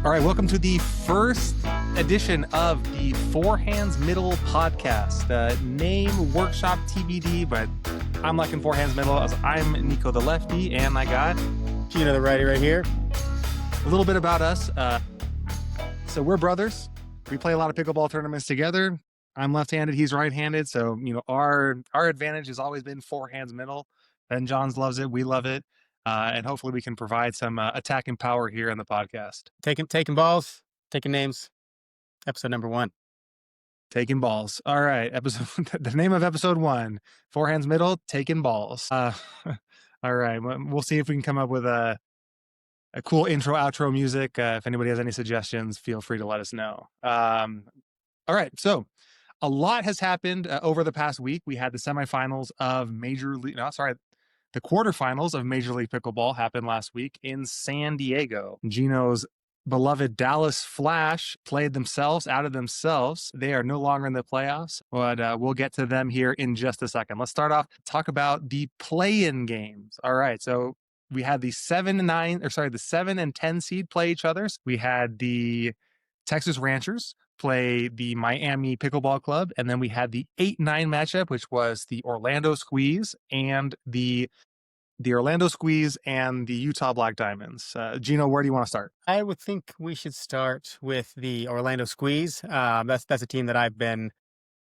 All right, welcome to the first edition of the Forehands Middle podcast. Name workshop TBD, but I'm liking Forehands Middle as I'm Nico the lefty, and I got Gino the righty right here. A little bit about us. So we're brothers. We play a lot of pickleball tournaments together. I'm left-handed, he's right-handed, so our advantage has always been Forehands Middle. Ben Johns loves it, we love it. And hopefully we can provide some attacking power here in the podcast. Taking balls, taking names. Episode number 1. Taking balls. All right. The name of episode 1, Forehands Middle, taking balls. All right. We'll see if we can come up with a cool intro, outro music. If anybody has any suggestions, feel free to let us know. All right. So a lot has happened over the past week. We had the semifinals of the quarterfinals of Major League Pickleball happened last week in San Diego. Gino's beloved Dallas Flash played themselves out of themselves. They are no longer in the playoffs, but we'll get to them here in just a second. Let's start off, talk about the play-in games. All right, so we had the 7 and 10 seed play each other. We had the Texas Ranchers play the Miami Pickleball Club, and then we had the 8-9 matchup, which was the Orlando Squeeze and the Utah Black Diamonds. Gino, where do you want to start? I would think we should start with the Orlando Squeeze. That's a team that I've been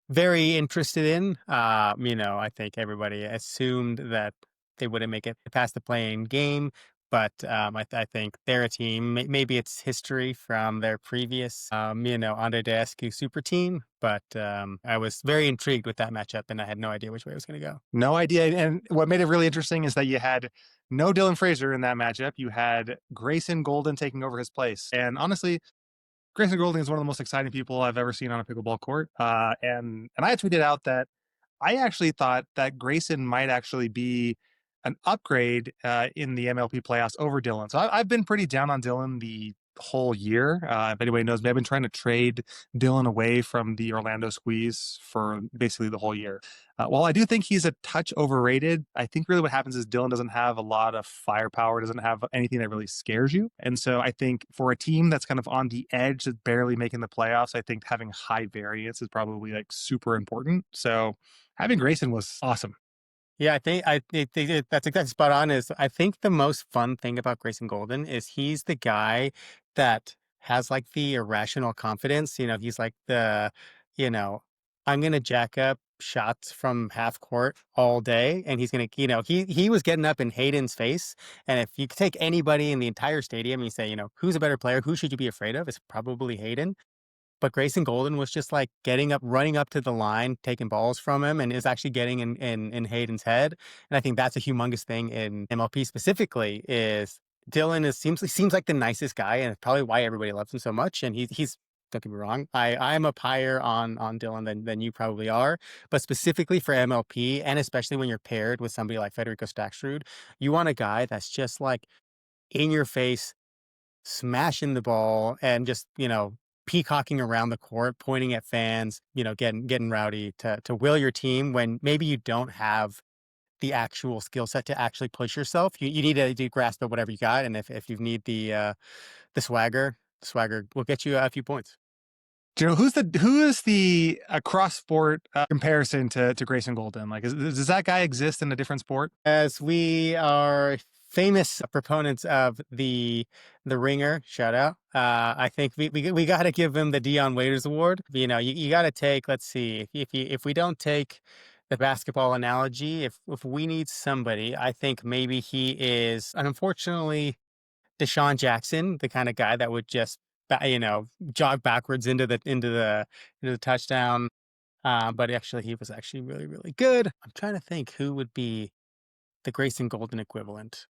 very interested in. I think everybody assumed that they wouldn't make it past the play-in game. But I think they're a team. Maybe it's history from their previous, Andre Deescu super team. But I was very intrigued with that matchup, and I had no idea which way it was going to go. No idea. And what made it really interesting is that you had no Dylan Fraser in that matchup. You had Grayson Golden taking over his place. And honestly, Grayson Golden is one of the most exciting people I've ever seen on a pickleball court. And I tweeted out that I actually thought that Grayson might actually be an upgrade in the MLP playoffs over Dylan. So I've been pretty down on Dylan the whole year. If anybody knows me, I've been trying to trade Dylan away from the Orlando Squeeze for basically the whole year. While I do think he's a touch overrated, I think really what happens is Dylan doesn't have a lot of firepower, doesn't have anything that really scares you. And so I think for a team that's kind of on the edge, that's barely making the playoffs, I think having high variance is probably like super important. So having Grayson was awesome. Yeah, I think that's exactly spot on. I think the most fun thing about Grayson Golden is he's the guy that has like the irrational confidence. He's like I'm going to jack up shots from half court all day. And he's going to, he was getting up in Hayden's face. And if you take anybody in the entire stadium and you say, who's a better player? Who should you be afraid of? It's probably Hayden. But Grayson Golden was just like getting up, running up to the line, taking balls from him, and is actually getting in Hayden's head. And I think that's a humongous thing in MLP specifically. Is Dylan seems like the nicest guy, and it's probably why everybody loves him so much. And he's don't get me wrong, I'm up higher on Dylan than you probably are. But specifically for MLP, and especially when you're paired with somebody like Federico Staksrud, you want a guy that's just like in your face, smashing the ball, and just peacocking around the court, pointing at fans, getting rowdy to will your team when maybe you don't have the actual skill set to actually push yourself. You need to grasp at whatever you got, and if you need the swagger will get you a few points. Do you know who is the cross sport comparison to Grayson Golden? Like, does that guy exist in a different sport? As we are famous proponents of the ringer, shout out. I think we got to give him the Dion Waiters Award. You got to take. Let's see, if we don't take the basketball analogy, if we need somebody, I think maybe he is, unfortunately, Deshaun Jackson, the kind of guy that would just jog backwards into the touchdown. But actually, he was actually really, really good. I'm trying to think who would be the Grayson Golden equivalent.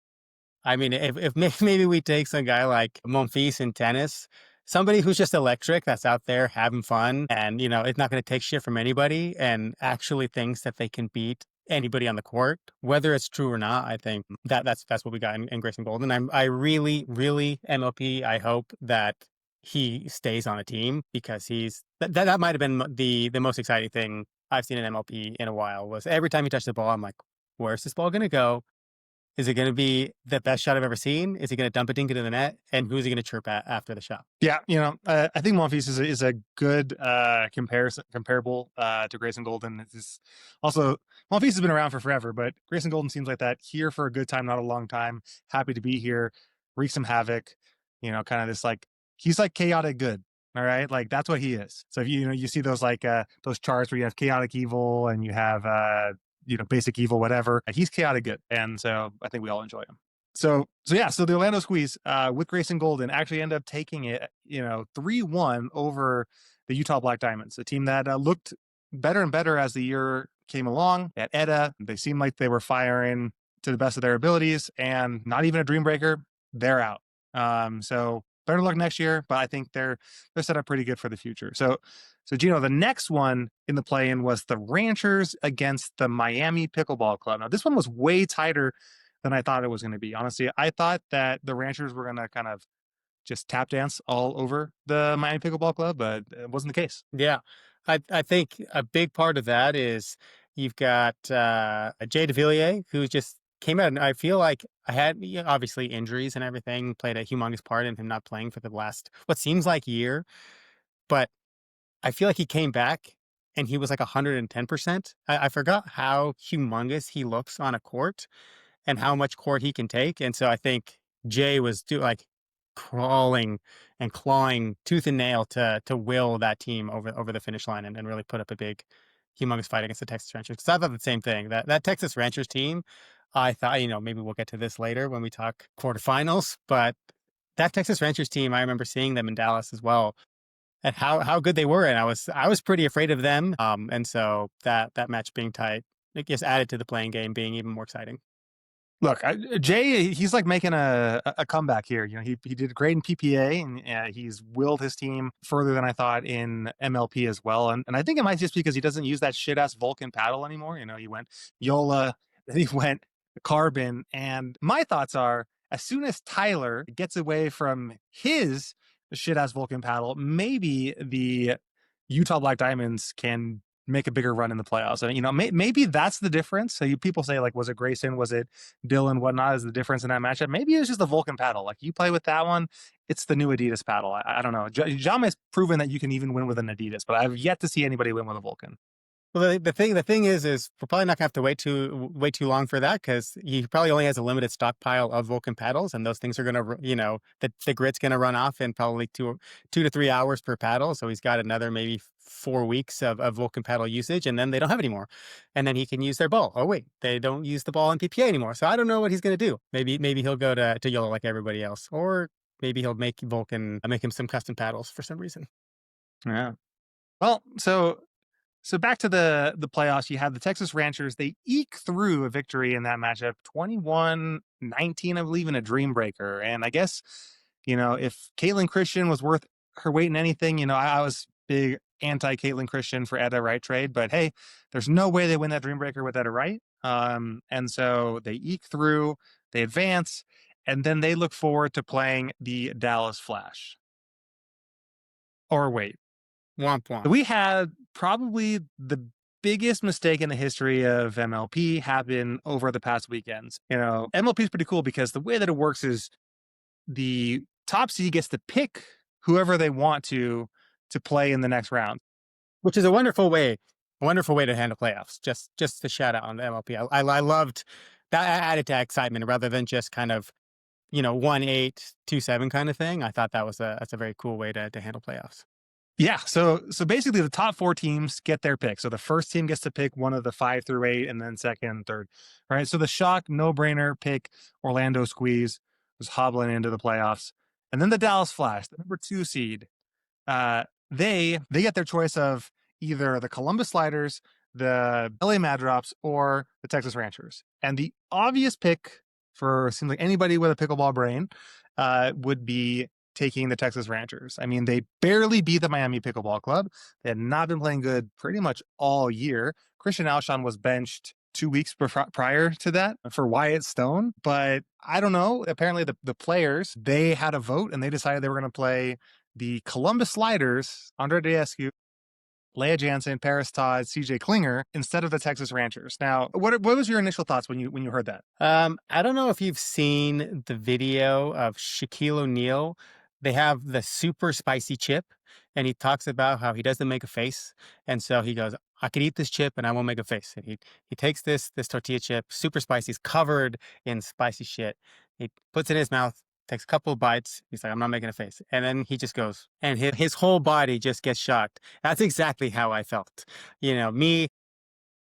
I mean, if maybe we take some guy like Monfils in tennis, somebody who's just electric, that's out there having fun, and it's not going to take shit from anybody, and actually thinks that they can beat anybody on the court, whether it's true or not. I think that's what we got in Grayson Golden. I really, really MLP. I hope that he stays on a team, because that might have been the most exciting thing I've seen in MLP in a while. Was every time he touched the ball, I'm like, where's this ball going to go? Is it going to be the best shot I've ever seen? Is he going to dump a dink into the net? And who's he going to chirp at after the shot? Yeah, I think Monfils is a good comparable to Grayson Golden. It's also Monfils has been around for forever, but Grayson Golden seems like that here for a good time, not a long time. Happy to be here, wreak some havoc. Kind of this like he's like chaotic good. All right, like that's what he is. So if you see those like those charts where you have chaotic evil and you have basic evil, whatever. He's chaotic good, and so I think we all enjoy him. So the Orlando Squeeze with Grayson Golden actually ended up taking it, 3-1 over the Utah Black Diamonds, a team that looked better and better as the year came along. At Edda, they seemed like they were firing to the best of their abilities, and not even a dream breaker, they're out. So better luck next year, but I think they're set up pretty good for the future. So Gino, the next one in the play-in was the Ranchers against the Miami Pickleball Club. Now this one was way tighter than I thought it was going to be. Honestly, I thought that the Ranchers were going to kind of just tap dance all over the Miami Pickleball Club, but it wasn't the case. Yeah. I think a big part of that is you've got Jay DeVilliers, who just came out, and I feel like I had obviously injuries and everything played a humongous part in him not playing for the last what seems like year, but I feel like he came back and he was like 110%. I forgot how humongous he looks on a court and how much court he can take. And so I think Jay was like crawling and clawing tooth and nail to will that team over the finish line and really put up a big, humongous fight against the Texas Rangers. Because I thought the same thing. That Texas Rangers team, I thought, maybe we'll get to this later when we talk quarterfinals, but that Texas Rangers team, I remember seeing them in Dallas as well and how good they were. And I was pretty afraid of them. And so that match being tight, it just added to the playing game being even more exciting. Look, Jay, he's like making a comeback here. He did great in PPA, and he's willed his team further than I thought in MLP as well. And I think it might just because he doesn't use that shit ass Vulcan paddle anymore. He went Yola, then he went Carbon. And my thoughts are, as soon as Tyler gets away from his shit ass Vulcan paddle, maybe the Utah Black Diamonds can make a bigger run in the playoffs. And maybe that's the difference. So people say like, was it Grayson? Was it Dylan? Whatnot is the difference in that matchup? Maybe it's just the Vulcan paddle. Like you play with that one, it's the new Adidas paddle. I don't know. Jam has proven that you can even win with an Adidas, but I've yet to see anybody win with a Vulcan. Well, the thing is we're probably not gonna have to wait too long for that because he probably only has a limited stockpile of Vulcan paddles, and those things are gonna, the grit's gonna run off in probably 2 to 3 hours per paddle. So he's got another maybe 4 weeks of Vulcan paddle usage, and then they don't have any more, and then he can use their ball. Oh wait, they don't use the ball in PPA anymore. So I don't know what he's gonna do. Maybe he'll go to yellow like everybody else, or maybe he'll make Vulcan make him some custom paddles for some reason. Yeah. Well, so back to the playoffs, you had the Texas Ranchers. They eke through a victory in that matchup, 21-19, I believe, in a dream breaker. And I guess, if Caitlin Christian was worth her weight in anything, I was big anti Caitlin Christian for Edda Wright trade, but hey, there's no way they win that dream breaker with Edda Wright. And so they eke through, they advance, and then they look forward to playing the Dallas Flash. Or wait, Womp womp. we had probably the biggest mistake in the history of MLP happen over the past weekends. MLP is pretty cool because the way that it works is the top seed gets to pick whoever they want to play in the next round. Which is a wonderful way to handle playoffs. Just to shout out on the MLP. I loved that added to excitement rather than just kind of 1-8, 2-7 kind of thing. I thought that's a very cool way to handle playoffs. Yeah, so basically the top 4 teams get their pick. So the first team gets to pick one of the 5 through 8, and then second and third. All right. So the shock, no-brainer pick, Orlando Squeeze, was hobbling into the playoffs. And then the Dallas Flash, the number 2 seed, they get their choice of either the Columbus Sliders, the LA Mad Drops, or the Texas Ranchers. And the obvious pick for seems like anybody with a pickleball brain would be taking the Texas Ranchers. I mean, they barely beat the Miami Pickleball Club. They had not been playing good pretty much all year. Christian Alshon was benched 2 weeks prior to that for Wyatt Stone. But I don't know. Apparently the players, they had a vote and they decided they were going to play the Columbus Sliders, Andre Deescu, Leah Jansen, Paris Todd, CJ Klinger instead of the Texas Ranchers. Now, what was your initial thoughts when you heard that? I don't know if you've seen the video of Shaquille O'Neal. They have the super spicy chip, and he talks about how he doesn't make a face, and so he goes, "I could eat this chip and I won't make a face." And he takes this tortilla chip, super spicy, it's covered in spicy shit. He puts it in his mouth, takes a couple of bites. He's like, "I'm not making a face," and then he just goes, and his whole body just gets shocked. That's exactly how I felt. Me,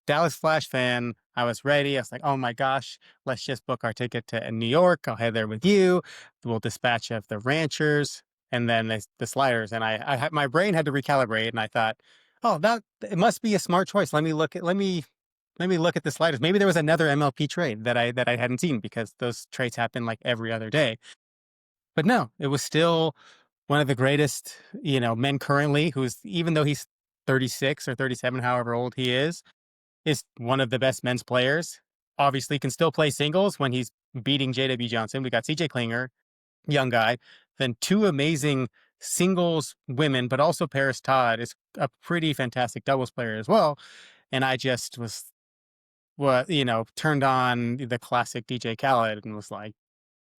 Dallas Flash fan, I was ready. I was like, oh my gosh, let's just book our ticket to New York. I'll head there with you. We'll dispatch of the ranchers and then the sliders. And my brain had to recalibrate, and I thought, oh, that it must be a smart choice. Let me look at the sliders. Maybe there was another MLP trade that I hadn't seen, because those trades happen like every other day. But no, it was still one of the greatest, men currently, who's, even though he's 36 or 37, however old he is one of the best men's players. Obviously, can still play singles when he's beating JW Johnson. We got CJ Klinger, young guy. Then two amazing singles women, but also Paris Todd is a pretty fantastic doubles player as well. And I just was, turned on the classic DJ Khaled and was like,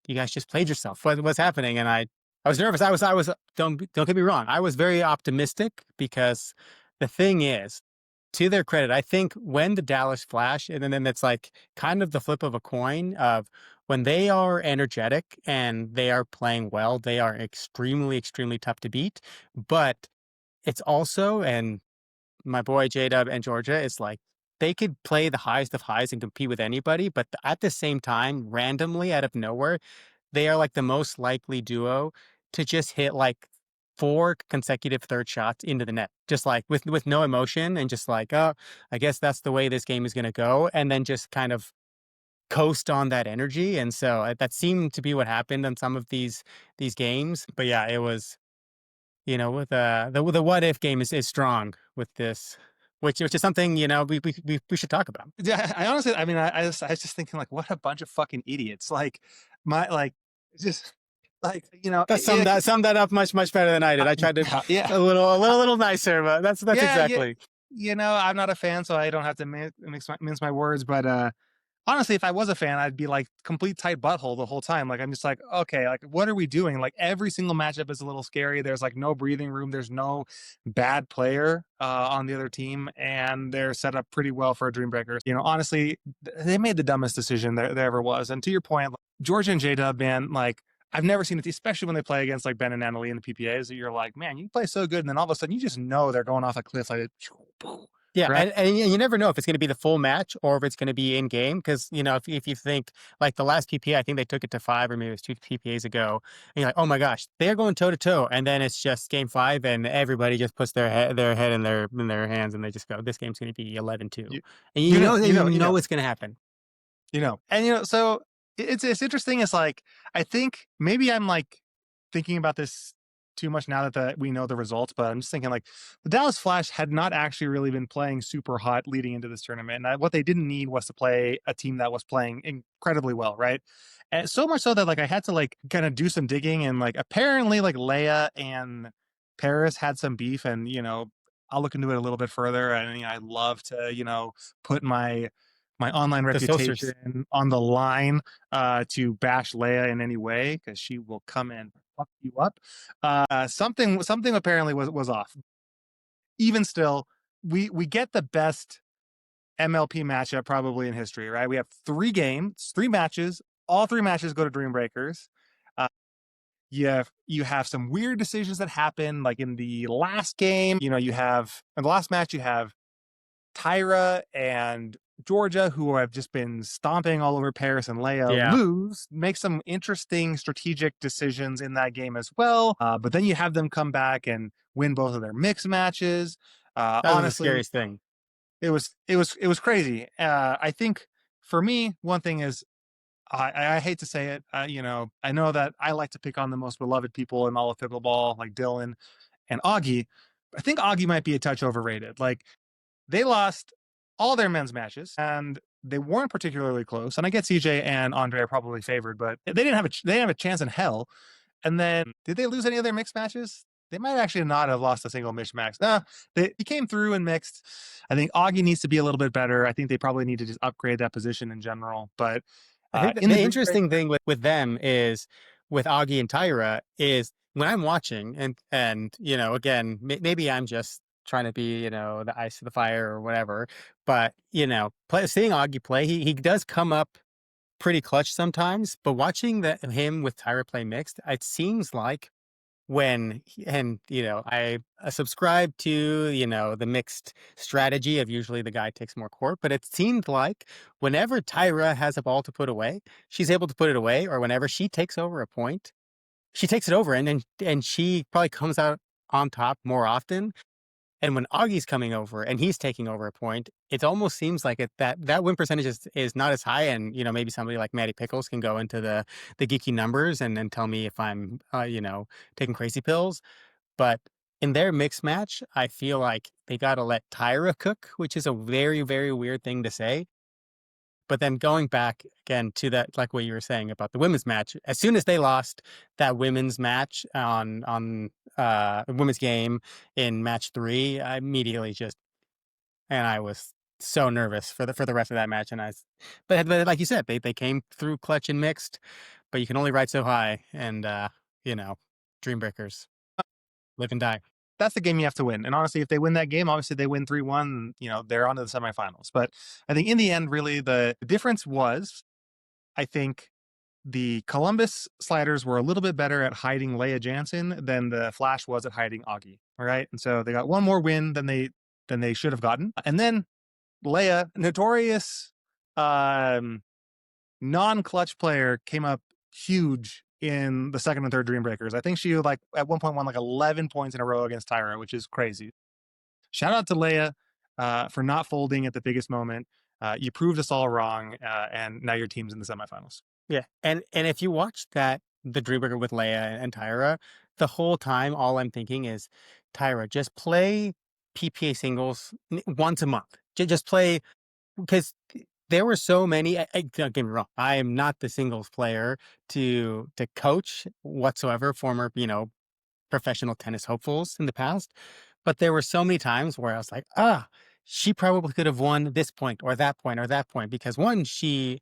you guys just played yourself. What's happening? And I was nervous. I was, don't get me wrong. I was very optimistic, because the thing is, to their credit, I think when the Dallas Flash, and then it's like kind of the flip of a coin of when they are energetic and they are playing well, they are extremely, extremely tough to beat. But it's also, and my boy J Dub and Georgia, it's like they could play the highest of highs and compete with anybody, but at the same time, randomly out of nowhere, they are like the most likely duo to just hit like four consecutive third shots into the net, just like with no emotion, and just like, oh, I guess that's the way this game is going to go, and then just kind of coast on that energy. And so that seemed to be what happened on some of these games. But yeah, it was, with the what if game is strong with this, which is something, we should talk about. Yeah, I honestly, I mean, I was just thinking like, what a bunch of fucking idiots. Like like just like That summed that up much better than I did. I tried to yeah, yeah, a little nicer, but that's yeah, yeah. exactly. I'm not a fan, so I don't have to mince my words. But honestly, if I was a fan, I'd be like complete tight butthole the whole time. Like I'm just like, okay, like what are we doing? Like every single matchup is a little scary. There's like no breathing room. There's no bad player on the other team, and they're set up pretty well for a dream breaker. Honestly, they made the dumbest decision there ever was. And to your point, like, Georgia and J Dub, man, like I've never seen it, especially when they play against like Ben and Natalie in the PPAs. That you're like, man, you play so good, and then all of a sudden you just know they're going off a cliff like, Yeah, right? and you never know if it's going to be the full match or if it's going to be in game, because if you think like the last PPA, I think they took it to five, or maybe it was two PPAs ago, and you're like, oh my gosh, they're going toe to toe, and then it's just game five, and everybody just puts their head in their hands, and they just go, this game's going to be 11-2, You, and you know, you know it's going to happen. and so it's interesting. It's like I think maybe I'm like thinking about this too much now that we know the results, but I'm just thinking like the Dallas Flash had not actually really been playing super hot leading into this tournament, and what they didn't need was to play a team that was playing incredibly well, right? And so much so that like I had to like kind of do some digging, and like apparently like Leia and Paris had some beef, and I'll look into it a little bit further. And I love to put my online The Sociers. reputation on the line to bash Leia in any way, because she will come and fuck you up. Something apparently was off. Even still, we get the best MLP matchup probably in history, right? We have three matches. All three matches go to Dream Breakers. Uh, you have some weird decisions that happen, like in the last game. You have in the last match you have Tyra and Georgia, who have just been stomping all over Paris and Leia, Yeah, lose, make some interesting strategic decisions in that game as well. But then you have them come back and win both of their mixed matches. that was the Honestly, scariest thing. it was crazy. I think for me, one thing is I hate to say it. I know that I like to pick on the most beloved people in all of pickleball, like Dylan and Augie. I think Augie might be a touch overrated. Like they lost all their men's matches, and they weren't particularly close. And I get CJ and Andre are probably favored, but they didn't have a chance in hell. And then did they lose any of their mixed matches? They might actually not have lost a single mismatch. He came through in mixed. I think Augie needs to be a little bit better. I think they probably need to just upgrade that position in general. But I think in the the Dream Break, interesting thing with them is with Augie and Tyra is when I'm watching and again maybe I'm just trying to be the ice to the fire or whatever, but seeing Augie play, he does come up pretty clutch sometimes. But watching him with Tyra play mixed, it seems like and I subscribe to the mixed strategy of usually the guy takes more court, but it seemed like whenever Tyra has a ball to put away, she's able to put it away, or whenever she takes over a point, she takes it over, and she probably comes out on top more often. And when Augie's coming over and he's taking over a point, it almost seems like that win percentage is not as high. And maybe somebody like Maddie Pickles can go into the geeky numbers and tell me if I'm taking crazy pills. But in their mixed match, I feel like they got to let Tyra cook, which is a very, very weird thing to say. But then going back again to that, like what you were saying about the women's match, as soon as they lost that women's match on women's game in match 3, I immediately and I was so nervous for the rest of that match. But like you said, they came through clutch and mixed, but you can only ride so high, and you know, dream breakers live and die. that's the game you have to win. And honestly, if they win that game, obviously they win 3-1, they're on to the semifinals. But I think in the end, really, the difference was, I think, the Columbus sliders were a little bit better at hiding Leia Jansen than the Flash was at hiding Augie. All right. And so they got one more win than they should have gotten. And then Leia, notorious non-clutch player, came up huge in the second and third Dream Breakers. I think she like at one point won like 11 points in a row against Tyra, which is crazy. Shout out to Leia for not folding at the biggest moment. You proved us all wrong, and now your team's in the semifinals. Yeah, and if you watch the Dream Breaker with Leia and Tyra, the whole time all I'm thinking is, Tyra, just play PPA singles once a month. Just play, because there were so many. Don't get me wrong, I am not the singles player to coach whatsoever. Former, professional tennis hopefuls in the past, but there were so many times where I was like, she probably could have won this point or that point or that point, because one, she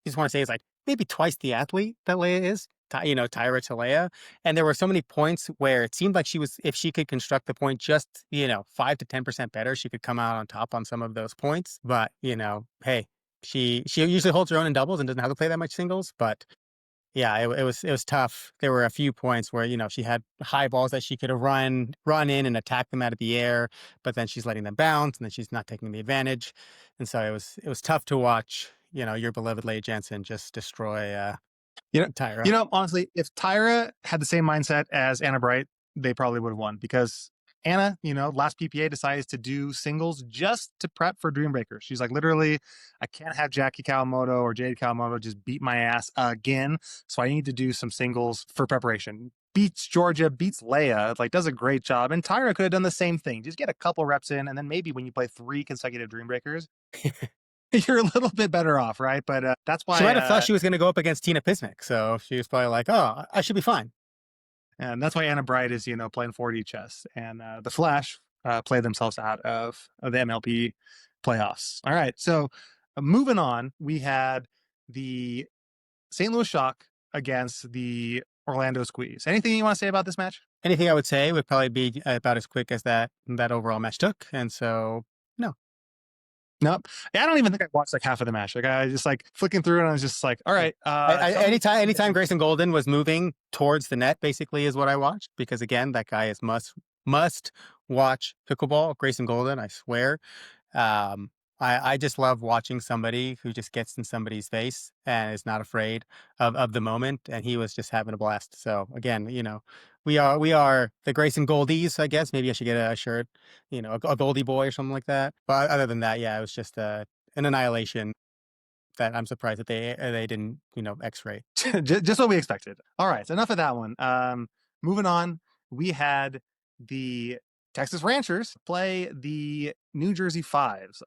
just want to say is like maybe twice the athlete that Leia is. Tyra to Leia. And there were so many points where it seemed like if she could construct the point just, 5 to 10% better, she could come out on top on some of those points. But, hey, she usually holds her own in doubles and doesn't have to play that much singles. But yeah, it was tough. There were a few points where, she had high balls that she could have run in and attack them out of the air, but then she's letting them bounce and then she's not taking the advantage. And so it was tough to watch, your beloved Leigh Jensen just destroy Tyra. Honestly, if Tyra had the same mindset as Anna Bright, they probably would have won, because Anna, last PPA decides to do singles just to prep for Dream Breakers. She's like, literally, I can't have Jackie Kawamoto or Jade Kawamoto just beat my ass again. So I need to do some singles for preparation. Beats Georgia, beats Leia, like does a great job. And Tyra could have done the same thing. Just get a couple reps in, and then maybe when you play 3 consecutive Dream Breakers, you're a little bit better off, right? But that's She why might have thought she was going to go up against Tina Pismic, so she was probably like, "Oh, I should be fine." and that's why Anna Bright is, playing 4D chess, and the Flash play themselves out of the MLP playoffs. All right, so moving on, we had the St. Louis Shock against the Orlando Squeeze. Anything you want to say about this match? Anything I would say would probably be about as quick as that overall match took, and so no. Nope. I don't even think I watched like half of the match. Like I just like flicking through, and I was just like, all right. Anytime Grayson Golden was moving towards the net, basically is what I watched, because again, that guy is must watch pickleball. Grayson Golden, I swear. Um, I just love watching somebody who just gets in somebody's face and is not afraid of the moment. And he was just having a blast. So again, we are the Grayson Goldies, I guess. Maybe I should get a shirt, a Goldie boy or something like that. But other than that, yeah, it was just an annihilation that I'm surprised that they didn't, X-ray. Just what we expected. All right, so enough of that one. Moving on, we had the Texas Ranchers play the New Jersey Fives,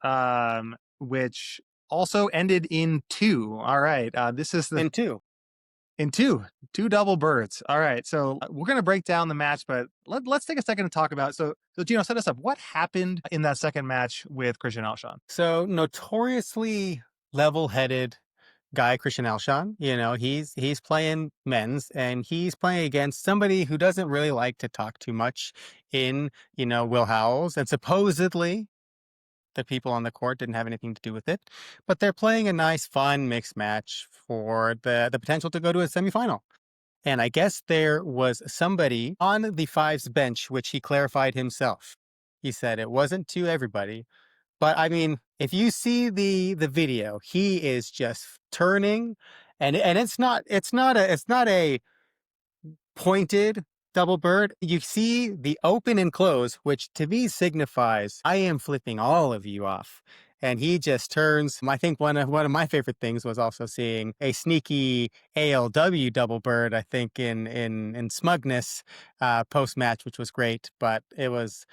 which also ended in 2. All right, this is the And two. in two double birds. All right, so we're gonna break down the match, but let's take a second to talk about. So Gino, set us up. What happened in that second match with Christian Alshon? So notoriously level-headed guy, Christian Alshon, he's playing men's and he's playing against somebody who doesn't really like to talk too much in, Will Howells. And supposedly the people on the court didn't have anything to do with it, but they're playing a nice, fun mixed match for the potential to go to a semifinal. And I guess there was somebody on the fives bench, which he clarified himself. He said it wasn't to everybody, but I mean, if you see the video, he is just turning, and it's not a pointed double bird. You see the open and close, which to me signifies I am flipping all of you off. And he just turns. I think one of my favorite things was also seeing a sneaky ALW double bird. I think in smugness post match, which was great, but it was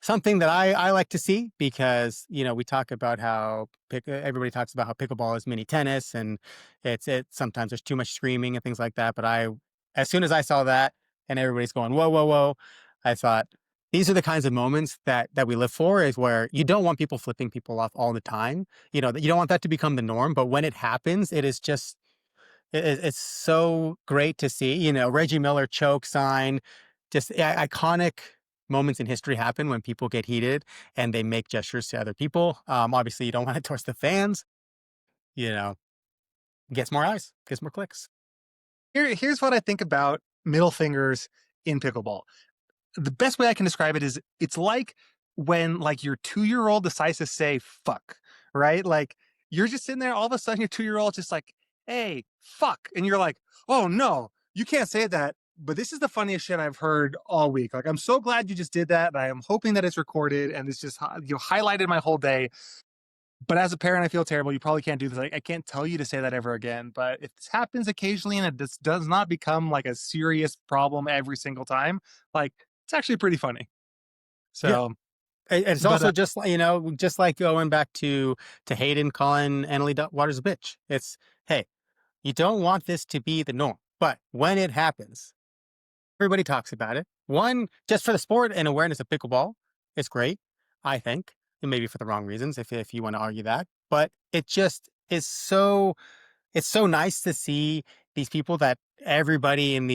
something that I like to see because we talk about how everybody talks about how pickleball is mini tennis and it sometimes there's too much screaming and things like that. But as soon as I saw that and everybody's going whoa whoa whoa, I thought these are the kinds of moments that we live for. Is where you don't want people flipping people off all the time. You don't want that to become the norm. But when it happens, it is just it's so great to see. Reggie Miller choke sign, just iconic moments in history happen when people get heated and they make gestures to other people. Obviously, you don't want it towards the fans. You know, gets more eyes, gets more clicks. Here's what I think about middle fingers in pickleball. The best way I can describe it is it's like when like your 2-year-old decides to say fuck, right? Like you're just sitting there, all of a sudden your 2-year-old just like, hey, fuck. And you're like, oh no, you can't say that. But this is the funniest shit I've heard all week. Like, I'm so glad you just did that. I am hoping that it's recorded and it's just highlighted my whole day. But as a parent, I feel terrible. You probably can't do this. Like, I can't tell you to say that ever again. But if this happens occasionally and it does not become like a serious problem every single time, like it's actually pretty funny. Yeah. So, It's but also just just like going back to Hayden calling Annalie Waters a bitch. It's, hey, you don't want this to be the norm, but when it happens, everybody talks about it. One, just for the sport and awareness of pickleball, it's great, I think. And maybe for the wrong reasons, if you want to argue that. But it just is it's so nice to see these people that everybody in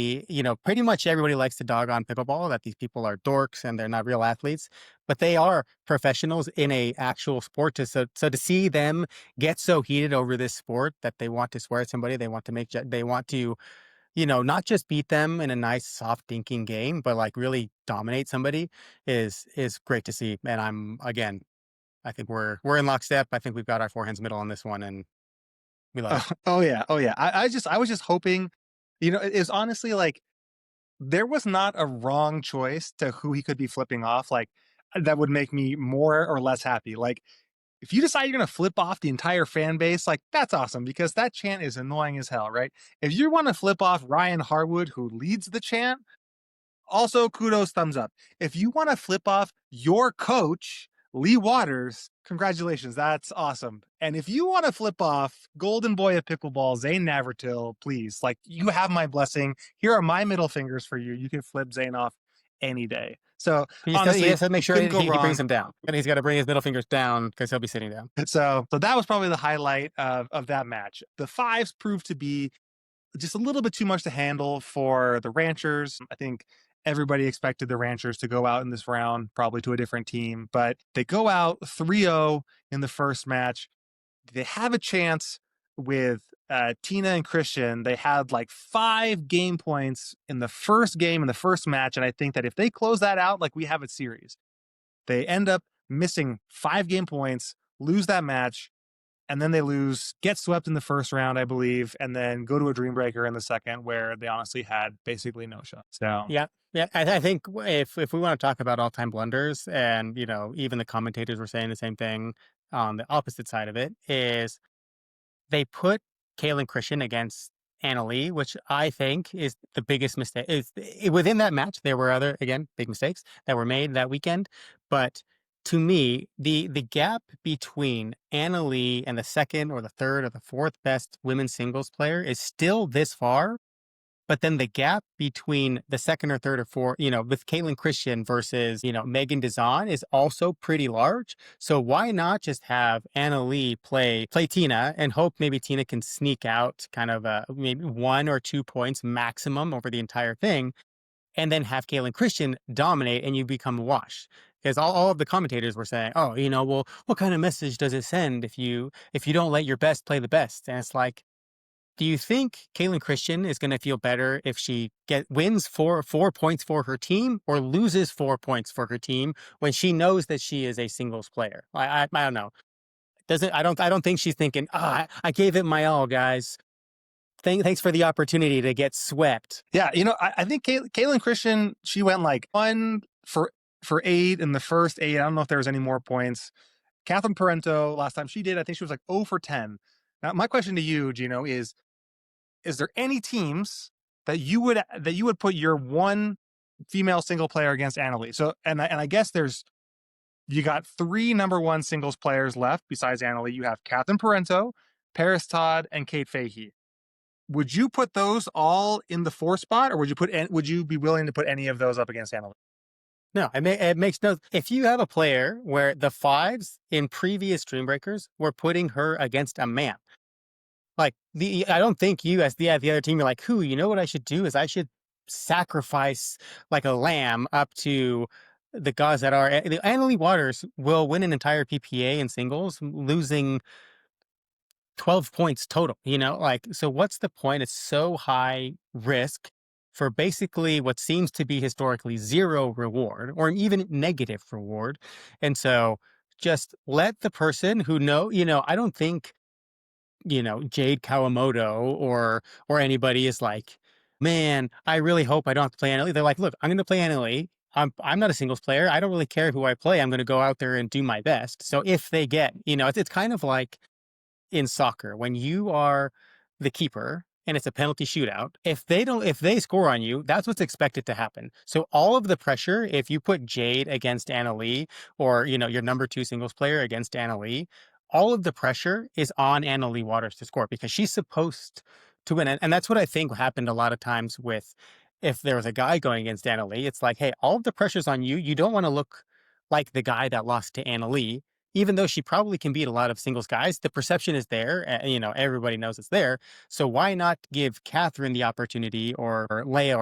pretty much everybody likes to dog on pickleball, that these people are dorks and they're not real athletes, but they are professionals in a actual sport. So to see them get so heated over this sport that they want to swear at somebody, they want to not just beat them in a nice, soft, dinking game, but like really dominate somebody is great to see. And again, I think we're in lockstep. I think we've got our forehands middle on this one, and we love it. oh yeah, oh yeah. I was just hoping, it's honestly like there was not a wrong choice to who he could be flipping off. Like that would make me more or less happy. Like if you decide you're going to flip off the entire fan base, like that's awesome because that chant is annoying as hell, right? If you want to flip off Ryan Harwood, who leads the chant, also kudos, thumbs up. If you want to flip off your coach, Lee Waters, congratulations, that's awesome. And if you want to flip off Golden Boy of Pickleball, Zane Navratil, please, like you have my blessing. Here are my middle fingers for you. You can flip Zane off any day. So He honestly, has to make sure couldn't go he brings wrong. him down, and he's got to bring his middle fingers down because he'll be sitting down. So that was probably the highlight of that match. The fives proved to be just a little bit too much to handle for the Ranchers. I think everybody expected the Ranchers to go out in this round, probably to a different team, but they go out 3-0 in the first match. They have a chance with Tina and Christian. They had like 5 game points in the first game, in the first match. And I think that if they close that out, like we have a series, they end up missing 5 game points, lose that match, and then they lose, get swept in the first round, I believe, and then go to a dream breaker in the second where they honestly had basically no shot. So Yeah, yeah. I think if we want to talk about all time blunders, and even the commentators were saying the same thing on the opposite side of it, is they put Kaylin Christian against Anna Lee, which I think is the biggest mistake. Within that match, there were other, again, big mistakes that were made that weekend. But to me, the gap between Anna Lee and the second or the third or the fourth best women's singles player is still this far. But then the gap between the second or third or fourth, with Caitlin Christian versus, Megan Dazan is also pretty large. So why not just have Anna Lee play Tina and hope maybe Tina can sneak out kind of maybe 1 or 2 points maximum over the entire thing, and then have Caitlin Christian dominate and you become a wash. Because all of the commentators were saying, oh, well, what kind of message does it send if you don't let your best play the best? And it's like, do you think Caitlin Christian is going to feel better if she wins four points for her team or loses 4 points for her team when she knows that she is a singles player? I don't know. I don't think she's thinking, I gave it my all, guys. Thanks for the opportunity to get swept. Yeah, I think Caitlin Christian, she went like 1 for 8 in the first 8. I don't know if there was any more points. Catherine Parento, last time she did, I think she was like 0 for 10. Now, my question to you, Gino, is there any teams that you would put your one female single player against Annalie? So, and I guess you got 3 number 1 singles players left besides Annalie. You have Catherine Parento, Paris Todd, and Kate Fahey. Would you put those all in the 4 spot, or would you be willing to put any of those up against Annalie? No, it makes no. If you have a player where the fives in previous Dream Breakers were putting her against a man, like I don't think you as the other team, you're like, who, what I should do is I should sacrifice like a lamb up to the gods that are. Annalie Waters will win an entire PPA in singles, losing 12 points total, like, so what's the point? It's so high risk for basically what seems to be historically zero reward or even negative reward. And so just let the person who I don't think, Jade Kawamoto or anybody is like, man, I really hope I don't have to play Annalie. They're like, look, I'm going to play Annalie. I'm not a singles player. I don't really care who I play. I'm going to go out there and do my best. So if they get, it's kind of like in soccer when you are the keeper and it's a penalty shootout, if they score on you, that's what's expected to happen. So all of the pressure, if you put Jade against Annalie or your number 2 singles player against Annalie, all of the pressure is on Annalie Waters to score because she's supposed to win. And that's what I think happened a lot of times with, if there was a guy going against Annalie, it's like, hey, all of the pressure's on you. You don't want to look like the guy that lost to Annalie, even though she probably can beat a lot of singles guys. The perception is there, and everybody knows it's there. So why not give Catherine the opportunity, or Leia,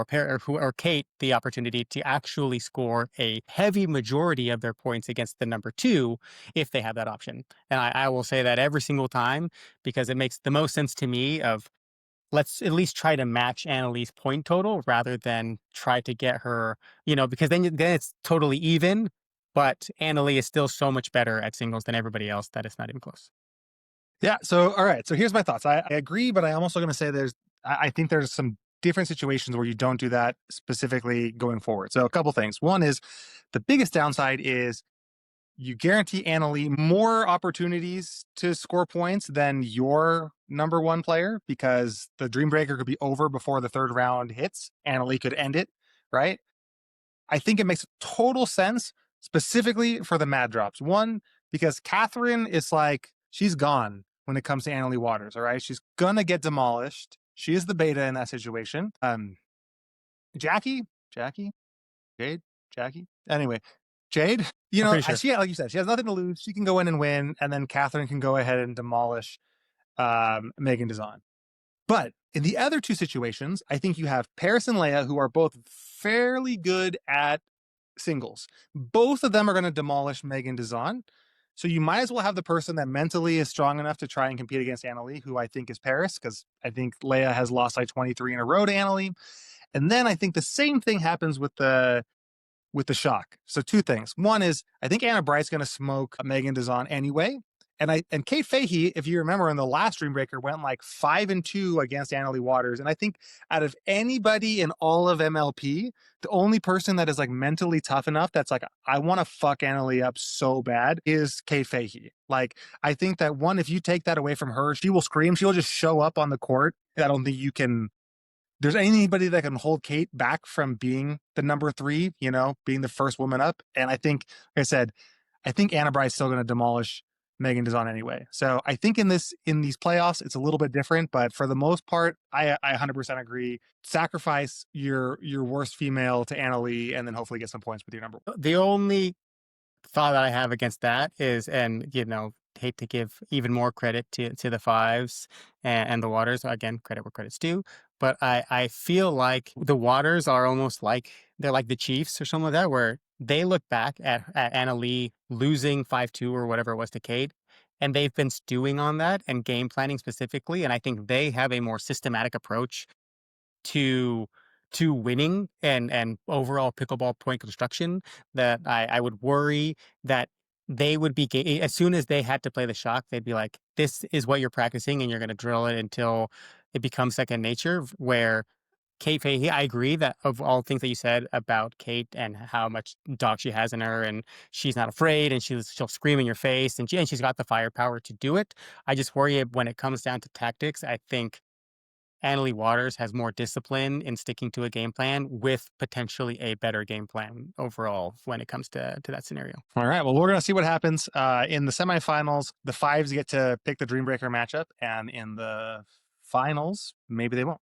or Kate the opportunity to actually score a heavy majority of their points against the number 2 if they have that option? And I will say that every single time because it makes the most sense to me of, let's at least try to match Annalie's point total rather than try to get her, because then it's totally even. But Annalie is still so much better at singles than everybody else that it's not even close. Yeah. So, all right. So here's my thoughts. I agree, but I'm also going to say I think there's some different situations where you don't do that specifically going forward. So a couple things. One is the biggest downside is you guarantee Annalie more opportunities to score points than your number 1 player because the Dream Breaker could be over before the 3rd round hits. Annalie could end it, right? I think it makes total sense specifically for the mad drops. One, because Catherine is like, she's gone when it comes to Annalie Waters, all right? She's gonna get demolished. She is the beta in that situation. Jackie, Jade, Jackie. Anyway, Jade, I'm pretty sure. like you said, she has nothing to lose. She can go in and win, and then Catherine can go ahead and demolish Megan Dazan. But in the other 2 situations, I think you have Paris and Leia, who are both fairly good at singles. Both of them are going to demolish Megan Dazan. So you might as well have the person that mentally is strong enough to try and compete against Annalie, who I think is Paris, because I think Leia has lost like 23 in a row to Annalie. And then I think the same thing happens with the shock. So 2 things. One is I think Anna Bright's going to smoke Megan Dazan anyway. And Kate Fahey, if you remember in the last Dream Breaker, went like 5-2 against Annalie Waters. And I think out of anybody in all of MLP, the only person that is like mentally tough enough that's like, I want to fuck Annalie up so bad is Kate Fahey. Like, I think that one, if you take that away from her, she will scream. She'll just show up on the court. I don't think there's anybody that can hold Kate back from being the number 3, being the first woman up. And I think, like I said, I think Anna Bright's still going to demolish Megan Dazon anyway. So I think in these playoffs, it's a little bit different, but for the most part, I 100% agree. Sacrifice your worst female to Anna Lee, and then hopefully get some points with your number one. The only thought that I have against that is, and hate to give even more credit to the fives and the waters. Again, credit where credit's due. But I feel like the waters are almost like they're like the Chiefs or something like that, where they look back at Anna Lee losing 5-2 or whatever it was to Kate, and they've been stewing on that and game planning specifically. And I think they have a more systematic approach to winning and overall pickleball point construction, that I would worry that they would be as soon as they had to play the shock, they'd be like, this is what you're practicing and you're going to drill it until it becomes second nature. Where Kate Fahey, I agree that of all things that you said about Kate and how much dog she has in her, and she's not afraid, and she'll scream in your face, and she's got the firepower to do it. I just worry when it comes down to tactics. I think Annalie Waters has more discipline in sticking to a game plan, with potentially a better game plan overall when it comes to that scenario. All right. Well, we're going to see what happens in the semifinals. The fives get to pick the Dreambreaker matchup, and in the finals, maybe they won't.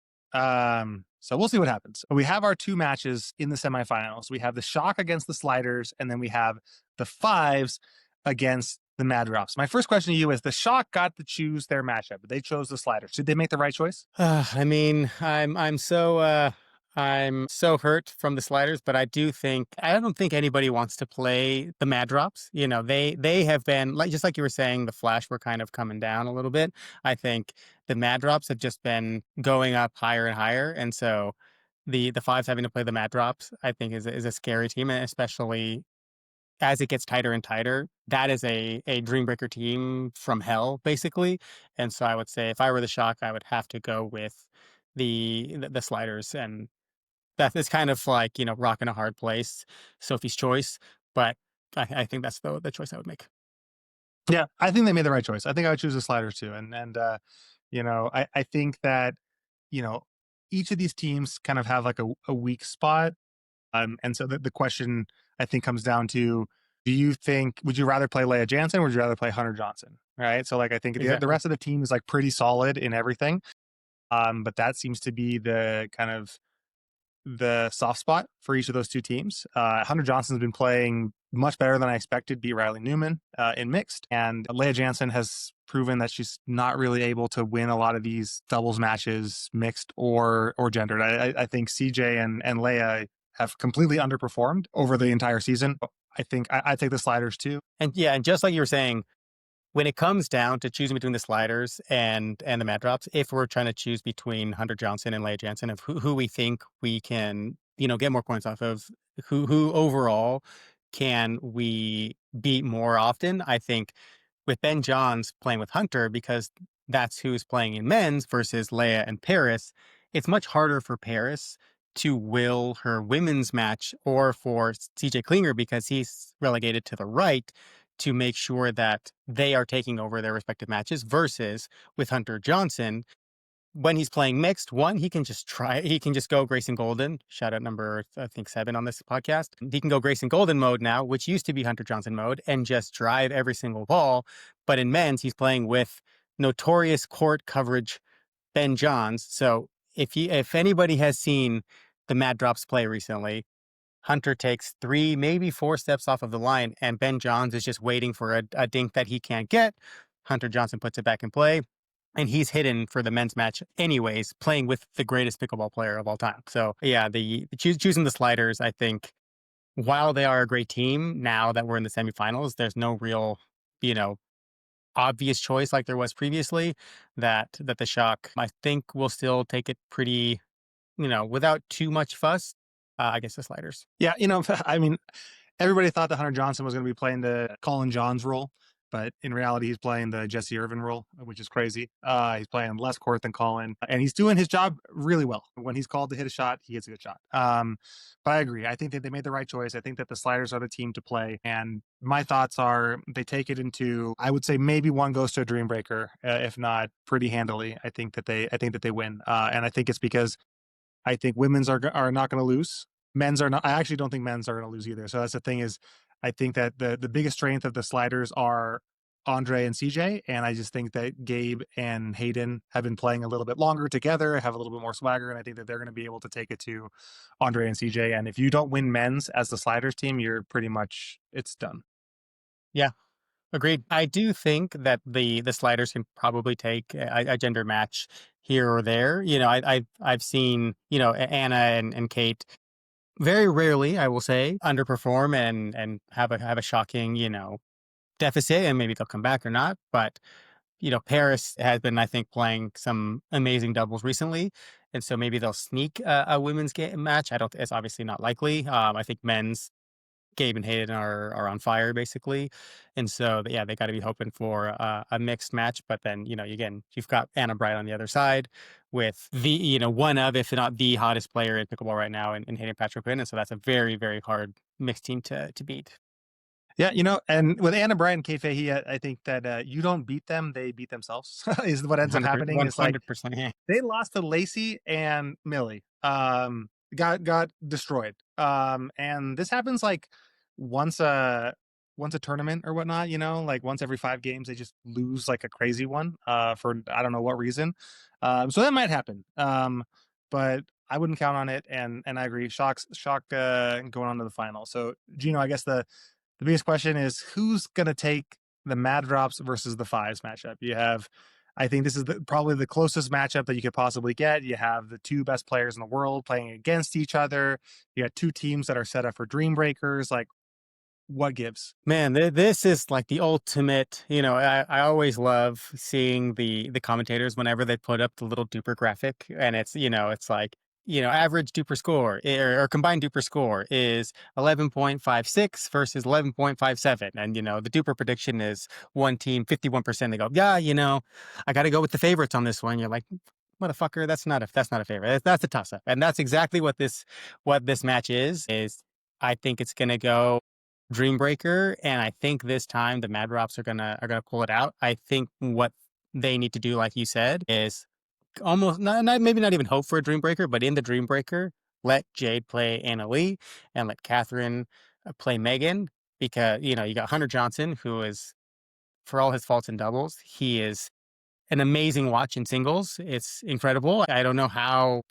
So we'll see what happens. We have our two matches in the semifinals. We have the Shock against the Sliders, and then we have the fives against the Mad Drops. My first question to you is: the Shock got to choose their matchup. They chose the Sliders. Did they make the right choice? I mean, I'm so hurt from the Sliders, but I don't think anybody wants to play the Mad Drops. They have been, like, just like you were saying, the Flash were kind of coming down a little bit. I think the Mad Drops have just been going up higher and higher, and so the fives having to play the Mad Drops, I think, is a scary team, and especially as it gets tighter and tighter. That is a Dreambreaker team from hell, basically. And so I would say, if I were the Shock, I would have to go with the Sliders, and that is kind of like, rock in a hard place, Sophie's choice. But I think that's the choice I would make. Yeah, I think they made the right choice. I think I would choose the Sliders too, and I think that you know each of these teams kind of have like a weak spot. And so the question, I think, comes down to: would you rather play Leah Jansen, or would you rather play Hunter Johnson? Right. So like, I think the Exactly. rest of the team is like pretty solid in everything. But that seems to be the kind of the soft spot for each of those two teams. Hunter Johnson's been playing much better than I expected, beat Riley Newman in mixed. And Leah Jansen has proven that she's not really able to win a lot of these doubles matches, mixed or gendered. I think CJ and Leah have completely underperformed over the entire season. I think I take the Sliders too. And yeah, and just like you were saying, when it comes down to choosing between the Sliders and the Mad Drops, if we're trying to choose between Hunter Johnson and Leia Jansen, of who we think we can, get more points off of, who overall can we beat more often, I think with Ben Johns playing with Hunter, because that's who's playing in men's versus Leia and Paris, it's much harder for Paris to will her women's match, or for CJ Klinger, because he's relegated to the right, to make sure that they are taking over their respective matches, versus with Hunter Johnson, when he's playing mixed, he can just go Grayson Golden, shout out number, I think, 7 on this podcast. He can go Grayson Golden mode now, which used to be Hunter Johnson mode, and just drive every single ball. But in men's, he's playing with notorious court coverage Ben Johns. So if anybody has seen the Mad Drops play recently, Hunter takes 3, maybe 4 steps off of the line, and Ben Johns is just waiting for a dink that he can't get. Hunter Johnson puts it back in play, and he's hidden for the men's match anyways, playing with the greatest pickleball player of all time. So yeah, choosing the Sliders, I think, while they are a great team, now that we're in the semifinals, there's no real, obvious choice like there was previously. That the Shock, I think, will still take it pretty, without too much fuss. I guess the Sliders. Yeah, I mean, everybody thought that Hunter Johnson was going to be playing the Colin Johns role, but in reality, he's playing the Jesse Irvin role, which is crazy. He's playing less court than Colin, and he's doing his job really well. When he's called to hit a shot, he hits a good shot. But I agree. I think that they made the right choice. I think that the Sliders are the team to play. And my thoughts are they take it into, I would say, maybe one goes to a Dreambreaker, if not pretty handily. I think that they win. And I think it's because I think women's are not going to lose. Men's are not. I actually don't think men's are going to lose either. So that's the thing is, I think that the biggest strength of the Sliders are Andre and CJ. And I just think that Gabe and Hayden have been playing a little bit longer together, have a little bit more swagger, and I think that they're going to be able to take it to Andre and CJ. And if you don't win men's as the sliders team, you're pretty much it's done. Yeah, agreed. I do think that the sliders can probably take a gender match here or there. I've seen Anna and Kate very rarely, I will say, underperform and have a shocking deficit, and maybe they'll come back or not. But Paris has been, I think, playing some amazing doubles recently, and so maybe they'll sneak a women's game match. I don't. It's obviously not likely. I think men's Gabe and Hayden are on fire basically, and so yeah, they got to be hoping for a mixed match. But then again, you've got Anna Bright on the other side with the one of, if not the hottest player in pickleball right now, in Hayden Patrick Quinn, and so that's a very very hard mixed team to beat. Yeah, and with Anna Bryant and Kate Fahey, I think that you don't beat them; they beat themselves. Is what ends up happening. One Is like hundred percent. Yeah. they lost to Lacey and Millie. Got destroyed. And this happens like once a once a tournament or whatnot. Like once every 5 games, they just lose like a crazy one. For I don't know what reason. So that might happen. But I wouldn't count on it. And I agree. Shock going on to the final. So Gino, I guess the biggest question is who's gonna take the Mad Drops versus the Fives matchup. You have I think this is probably the closest matchup that you could possibly get. You have the two best players in the world playing against each other. You got two teams that are set up for dream breakers. Like, what gives? Man, this is like the ultimate. I always love seeing the commentators whenever they put up the little duper graphic, and it's like average duper score or combined duper score is 11.56 versus 11.57, and the duper prediction is one team 51%. They go, yeah, I got to go with the favorites on this one. You're like, motherfucker, that's not a favorite. That's a toss up, and that's exactly what this match is. I think it's gonna go Dreambreaker, and I think this time the Mad Drops are gonna pull it out. I think what they need to do, like you said, is almost maybe not even hope for a Dreambreaker, but in the Dreambreaker, let Jade play Anna Lee and let Catherine play Megan, because you got Hunter Johnson, who is, for all his faults in doubles, he is an amazing watch in singles. It's incredible. I don't know how,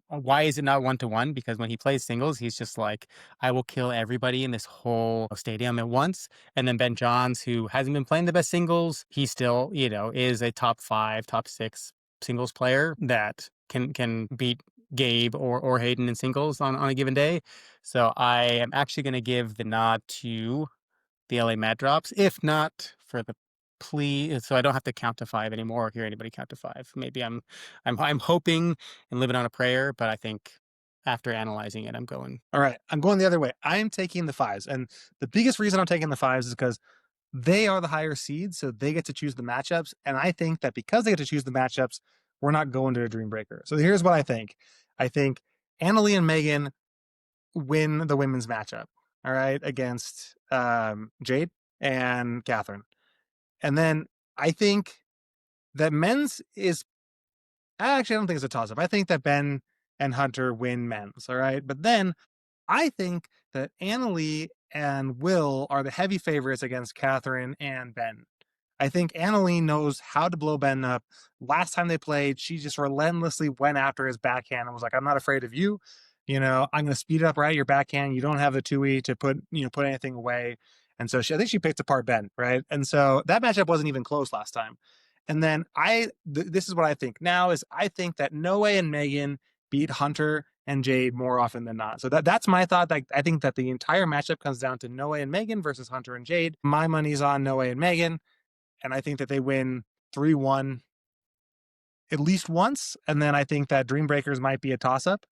why is it not 1-to-1? Because when he plays singles, he's just like, I will kill everybody in this whole stadium at once. And then Ben Johns, who hasn't been playing the best singles, he still, is a top 5, top 6 singles player that can beat Gabe or Hayden in singles on a given day. So I am actually going to give the nod to the LA Mad Drops, if not for the plea, so I don't have to count to 5 anymore or hear anybody count to 5. Maybe I'm hoping and living on a prayer, but I think after analyzing it, I'm going. All right, I'm going the other way. I'm taking the Fives, and the biggest reason I'm taking the Fives is because they are the higher seed, so they get to choose the matchups. And I think that because they get to choose the matchups, we're not going to a Dream Breaker. So here's what I think. I think Annalie and Megan win the women's matchup, all right, against Jade and Catherine. And then I think that men's is actually I don't think it's a toss up. I think that Ben and Hunter win men's, all right. But then I think that Annalie and Will are the heavy favorites against Catherine and Ben. I think Annalie knows how to blow Ben up. Last time they played, she just relentlessly went after his backhand and was like, I'm not afraid of you. I'm going to speed up right your backhand. You don't have the 2E to put anything away. And so I think she picked apart Ben, right? And so that matchup wasn't even close last time. And then this is what I think now is I think that Noe and Megan beat Hunter and Jade more often than not. So that's my thought. Like I think that the entire matchup comes down to Noe and Megan versus Hunter and Jade. My money's on Noe and Megan, and I think that they win 3-1 at least once. And then I think that Dream Breakers might be a toss up.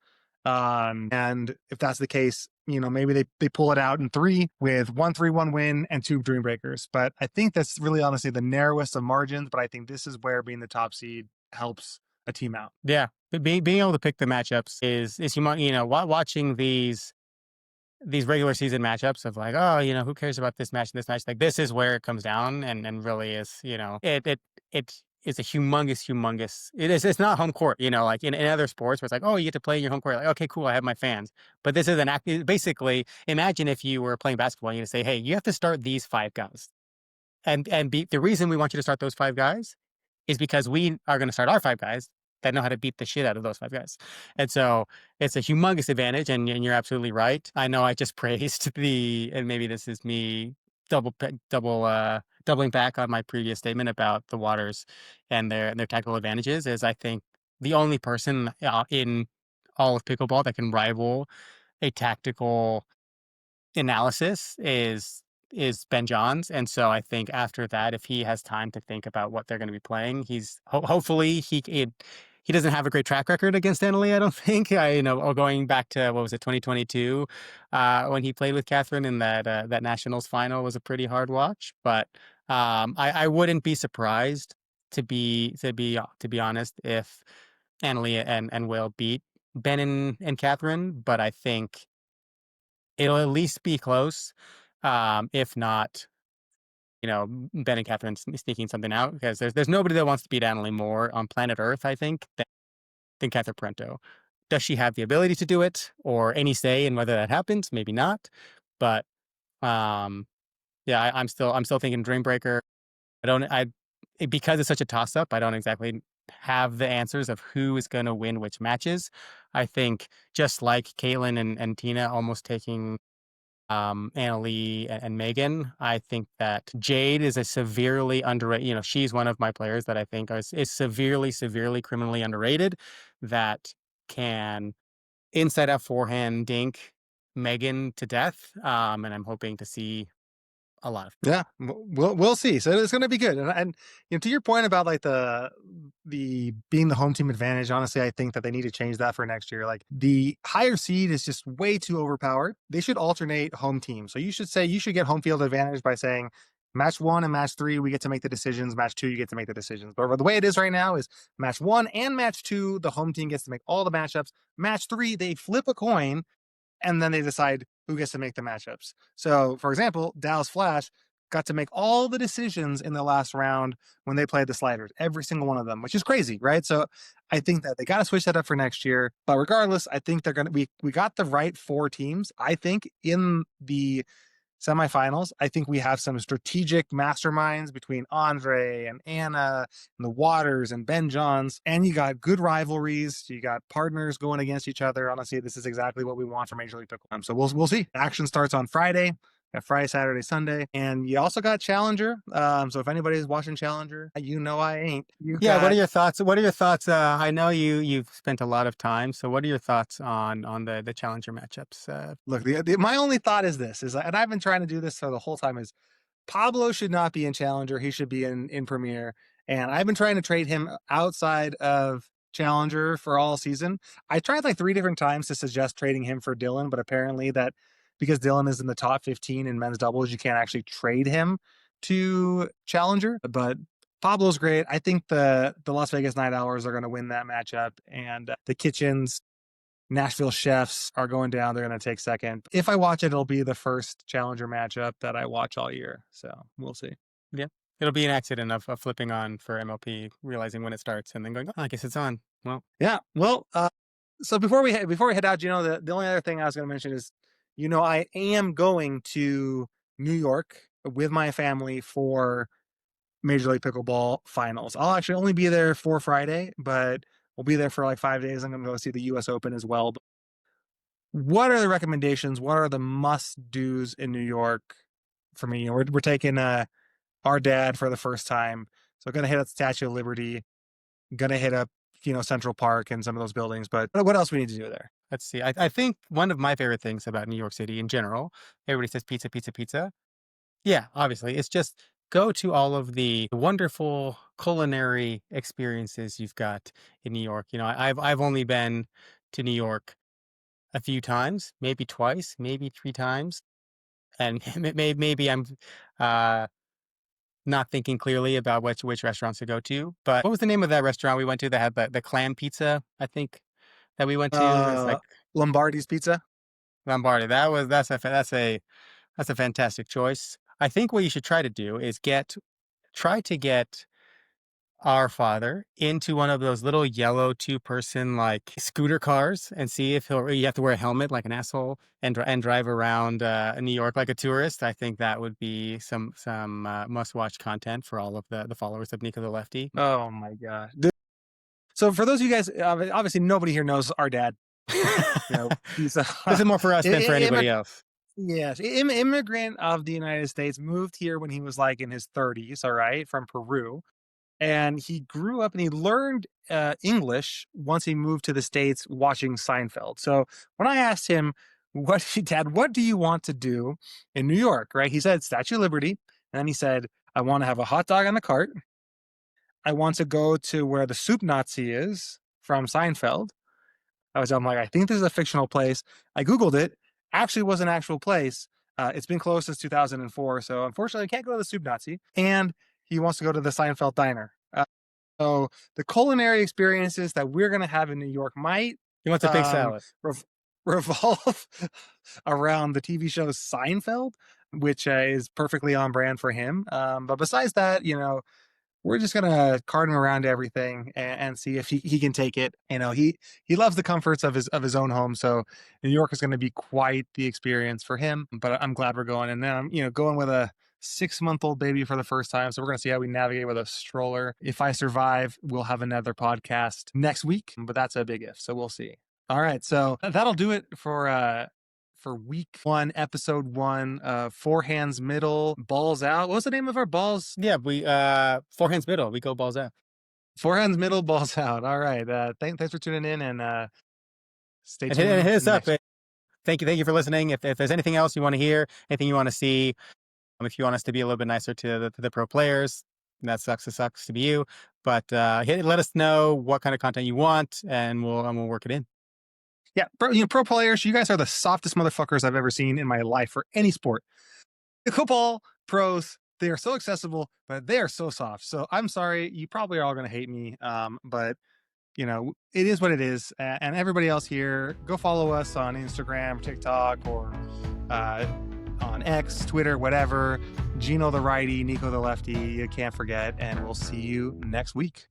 And if that's the case, maybe they pull it out in 3 with 1-3-1 win and 2 Dream Breakers. But I think that's really honestly the narrowest of margins. But I think this is where being the top seed helps a team out. Yeah, but being able to pick the matchups is watching these regular season matchups of like, oh, who cares about this match, this match? Like this is where it comes down and really is, it is a humongous. It's not home court, like in other sports where it's like, oh, you get to play in your home court. Like, okay, cool, I have my fans. But this is basically, imagine if you were playing basketball and you say, hey, you have to start these 5 guys. the reason we want you to start those five guys is because we are going to start our five guys that know how to beat the shit out of those five guys. And so it's a humongous advantage. And you're absolutely right. I know I just praised and maybe this is me doubling back on my previous statement about the Waters and their tactical advantages. Is I think the only person in all of pickleball that can rival a tactical analysis is Ben Johns, and so I think after that, if he has time to think about what they're going to be playing, hopefully he doesn't have a great track record against Emily. I don't think. Going back to what was it, 2022, when he played with Catherine in that nationals final was a pretty hard watch. But I wouldn't be surprised to be honest if Annalie and Will beat Ben and Catherine, but I think it'll at least be close. If not, Ben and Catherine sneaking something out because there's nobody that wants to beat Annalie more on planet Earth, I think, than Catherine Parento. Does she have the ability to do it or any say in whether that happens? Maybe not. But um, yeah, I'm still thinking Dreambreaker. I don't I because it's such a toss up, I don't exactly have the answers of who is going to win which matches. I think just like Caitlin and Tina almost taking Annalie and Megan. I think that Jade is a severely underrated. She's one of my players that I think is severely, severely criminally underrated. That can inside out forehand dink Megan to death. And I'm hoping to see a lot of. Yeah, we'll see. So it's going to be good. And to your point about like the being the home team advantage, honestly, I think that they need to change that for next year. Like the higher seed is just way too overpowered. They should alternate home teams. So you should get home field advantage by saying match 1 and match 3 we get to make the decisions. Match 2 you get to make the decisions. But the way it is right now is match 1 and match 2 the home team gets to make all the matchups. Match 3 they flip a coin and then they decide who gets to make the matchups. So, for example, Dallas Flash got to make all the decisions in the last round when they played the sliders, every single one of them, which is crazy, right? So I think that they got to switch that up for next year. But regardless, I think they're going to we got the right 4 teams. I think in the semifinals, I think we have some strategic masterminds between Andre and Anna and the Waters and Ben Johns, and you got good rivalries. You got partners going against each other. Honestly, this is exactly what we want for Major League Pickleball. So we'll see. Action starts on Friday. Got Friday, Saturday, Sunday, and you also got Challenger. So if anybody's watching Challenger, I ain't. Yeah, what are your thoughts? What are your thoughts? I know you've spent a lot of time. So what are your thoughts on the challenger matchups? Look, my only thought is this: and I've been trying to do this for the whole time. Is Pablo should not be in Challenger. He should be in Premier. And I've been trying to trade him outside of Challenger for all season. I tried like 3 different times to suggest trading him for Dylan, but apparently that because Dylan is in the top 15 in men's doubles, you can't actually trade him to Challenger. But Pablo's great. I think the Las Vegas Night Owls are going to win that matchup, and the Kitchens Nashville Chefs are going down. They're going to take second. If I watch it, it'll be the first challenger matchup that I watch all year. So we'll see. Yeah, it'll be an accident of flipping on for MLP, realizing when it starts, and then going, "Oh, I guess it's on." Well, yeah. Well, so before we head out, the only other thing I was going to mention is, I am going to New York with my family for Major League Pickleball finals. I'll actually only be there for Friday, but we'll be there for like 5 days. I'm going to go see the U.S. Open as well. What are the recommendations? What are the must-dos in New York for me? We're taking our dad for the first time, so gonna hit up Statue of Liberty, gonna hit up Central Park and some of those buildings. But what else we need to do there? let's see. I think one of my favorite things about New York City in general, everybody says pizza, pizza, pizza. Yeah, obviously, it's just go to all of the wonderful culinary experiences you've got in New York. I've only been to New York a few times, maybe twice, maybe 3 times, and maybe I'm uh, not thinking clearly about which restaurants to go to. But what was the name of that restaurant we went to that had the clam pizza? I think that we went to. It's like Lombardi's Pizza. Lombardi. That's a fantastic choice. I think what you should try to do is try to get our father into one of those little yellow two-person like scooter cars and see if he'll you have to wear a helmet like an asshole and drive around New York like a tourist. I think that would be some must-watch content for all of the followers of Nico the Lefty. Oh my gosh. So for those of you guys, obviously nobody here knows our dad. You know, he's a This is more for us than for anybody else. yes, immigrant of the United States, moved here when he was like in his 30s, all right, from Peru. And he grew up and he learned English once he moved to the States watching Seinfeld. So when I asked him, Dad, what do you want to do in New York? Right? He said Statue of Liberty. And then he said, I want to have a hot dog on the cart. I want to go to where the soup Nazi is from Seinfeld. I'm like, I think this is a fictional place. I Googled it. Actually was an actual place. It's been closed since 2004. So unfortunately, I can't go to the soup Nazi. And he wants to go to the Seinfeld diner. So the culinary experiences that we're going to have in New York might He wants a big salad. revolve around the TV show Seinfeld, which is perfectly on brand for him. But besides that, we're just gonna cart him around everything and see if he can take it. He loves the comforts of his own home, so New York is going to be quite the experience for him. But I'm glad we're going, and then I'm going with a 6-month-old baby for the first time, so we're gonna see how we navigate with a stroller. If I survive, we'll have another podcast next week, but that's a big if, so we'll see. All right, so that'll do it for week 1, episode 1, Forehands Middle, Balls Out. What was the name of our balls? Yeah, we Forehands Middle, we go balls out. Forehands Middle, Balls Out. All right. Thanks for tuning in, and stay And tuned. hit us up. Thank you for listening. If there's anything else you want to hear, anything you want to see, if you want us to be a little bit nicer to the pro players, that sucks. It sucks to be you. But let us know what kind of content you want, and we'll work it in. Yeah, pro players, you guys are the softest motherfuckers I've ever seen in my life for any sport. The football pros, they are so accessible, but they are so soft. So I'm sorry, you probably are all going to hate me, but it is what it is. And everybody else here, go follow us on Instagram, TikTok, or on X, Twitter, whatever. Gino the righty, Nico the lefty, you can't forget. And we'll see you next week.